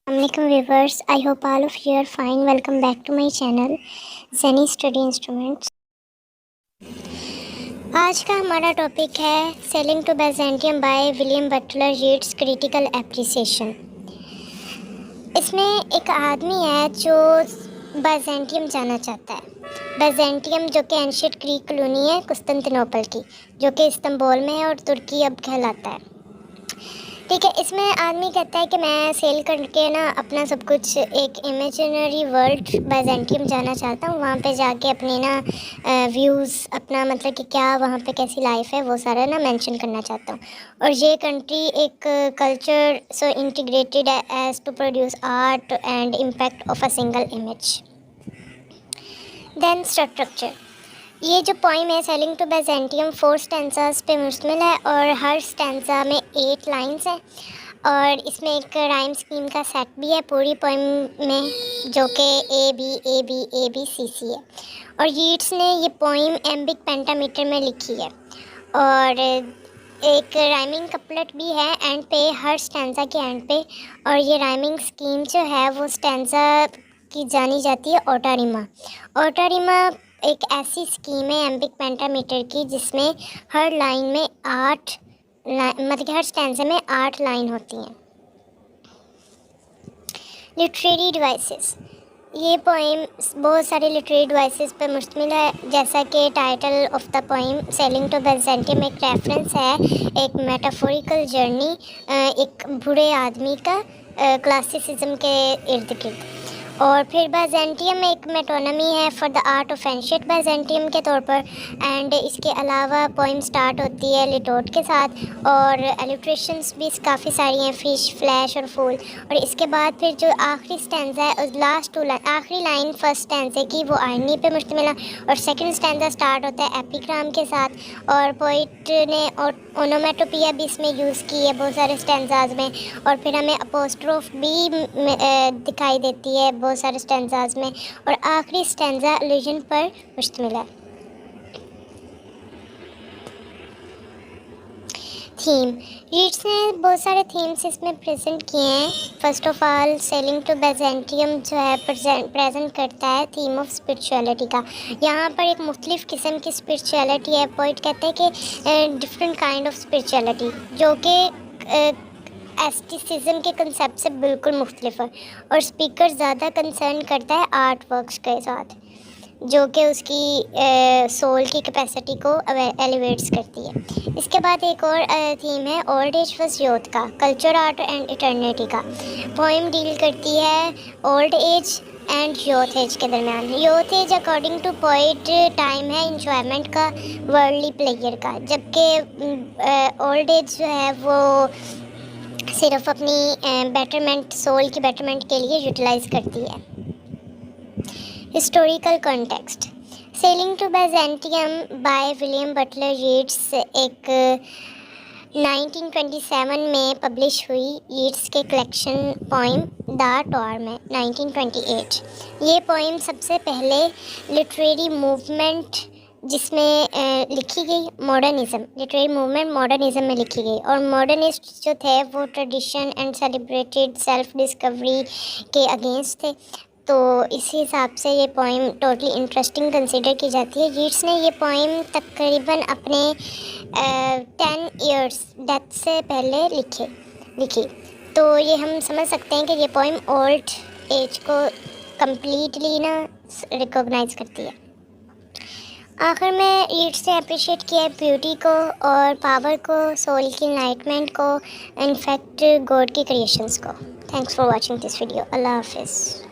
Assalamualaikum viewers, I hope all of you are fine. Welcome back to my channel Zenny Study Instruments। आज का हमारा topic है sailing to Byzantium by William Butler Yeats critical appreciation. इसमें एक आदमी है जो बाइजेंटियम जाना चाहता है। बाइजेंटियम जो कि एंशिएंट ग्रीक कॉलोनी है कुस्तुंतनोपल की, जो कि इस्तांबुल में है और तुर्की अब कहलाता है। ठीक है, इसमें आदमी कहता है कि मैं सेल करके ना अपना सब कुछ एक इमेजिनरी वर्ल्ड बाइजेंटियम जाना चाहता हूँ। वहाँ पे जाके अपने ना व्यूज़ अपना मतलब कि क्या वहाँ पे कैसी लाइफ है वो सारा ना मेंशन करना चाहता हूँ। और ये कंट्री एक culture so integrated as to produce art and impact of a single image. Then structure, ये जो पोइम है सेलिंग टू बाइजेंटियम 4 स्टैंजास पे मुश्तमिल है और हर स्टैंजा में 8 लाइंस हैं और इसमें एक राइम स्कीम का सेट भी है पूरी पोइम में, जो कि ए बी सी सी है। और यीट्स ने ये पोइम एम्बिक पेंटामीटर में लिखी है और एक राइमिंग कपलेट भी है एंड पे, हर स्टैंजा के एंड पे। और ये राइमिंग स्कीम जो है वो स्टैंजा की जानी जाती है ओटारिमा। ओटारिमा एक ऐसी स्कीम है एम्बिक पेंटामीटर की जिसमें हर लाइन में 8 मतलब कि हर स्टैंजा में 8 लाइन होती हैं। लिटरेरी डिवाइसेस, ये पोइम बहुत सारे लिटरेरी डिवाइसेस पर मुश्तमिल है, जैसा कि title of the poem sailing to Byzantium एक रेफरेंस है एक मेटाफोरिकल जर्नी एक बूढ़े आदमी का क्लासिसिज्म के इर्द गिर्द। और फिर बाइजेंटियम एक मेटोनमी है for the art of ancient Byzantium के तौर पर। एंड इसके अलावा पोइम स्टार्ट होती है लिटोट के साथ और एलिट्रेशंस भी काफ़ी सारी हैं, फिश, फ्लैश और फूल। और इसके बाद फिर जो आखिरी स्टैंजा है, लास्ट 2 लाइन, आखिरी लाइन फर्स्ट स्टैंजे की वो आयरनी पे मुश्तमिल है और सेकंड स्टैंजा स्टार्ट होता है एपिग्राम के साथ। और पोइट ने ओनोमेटोपिया भी इसमें यूज़ की है बहुत सारे स्टैंजाज में। और फिर हमें अपोस्ट्रोफ भी दिखाई देती है बहुत सारे स्टैंजाज में। और आखिरी स्टैंजा एलिजन पर मुश्तमिल है। थीम, यीट्स ने बहुत सारे थीम्स इसमें प्रेजेंट किए हैं। First of all sailing to Byzantium जो है प्रेजेंट करता है थीम ऑफ स्पिरिचुअलिटी का। यहाँ पर एक मुख्तलिफ़ किस्म की स्पिरिचुअलिटी है। पोइट कहते हैं कि डिफरेंट काइंड ऑफ स्पिरिचुअलिटी जो कि एस्टिसिज्म के कंसेप्ट से बिल्कुल मुख्तलिफ है। और स्पीकर ज़्यादा कंसर्न करता है आर्ट वर्क्स के साथ, जो कि उसकी सोल की कैपेसिटी को एलिवेट्स करती है। इसके बाद एक और थीम है ओल्ड एज वर्स यूथ का, कल्चर, आर्ट एंड इटर्निटी का। पोइम डील करती है old age and youth age के दरमियान। Youth age according to poet time है इंजॉयमेंट का, वर्ल्डली प्लेयर का, जबकि ओल्ड एज जो है वो सिर्फ अपनी बेटरमेंट, सोल की बेटरमेंट के लिए यूटिलाइज़ करती है। Historical context, sailing to Byzantium by William Butler Yeats एक 1927 में पब्लिश हुई यीट्स के कलेक्शन पोइम द टॉर में 1928। ये पोइम सबसे पहले लिटरेरी मूवमेंट जिसमें लिखी गई मॉडर्निज़म, लिटरेरी मूवमेंट मॉडर्निज़म में लिखी गई। और मॉडर्निस्ट जो थे वो tradition and celebrated self discovery के अगेंस्ट थे। तो इसी हिसाब से ये पोइम टोटली इंटरेस्टिंग कंसिडर की जाती है। यीट्स ने ये पोइम तकरीबन अपने 10 इयर्स डेथ से पहले लिखी। तो ये हम समझ सकते हैं कि ये पोइम ओल्ड एज को कम्प्लीटली ना रिकॉग्नाइज करती है। आखिर में यीट्स से अप्रिशिएट किया है ब्यूटी को और पावर को, सोल की इनलाइटमेंट को, इनफैक्ट गॉड की क्रिएशंस को। Thanks for watching this video. अल्लाह हाफिज़।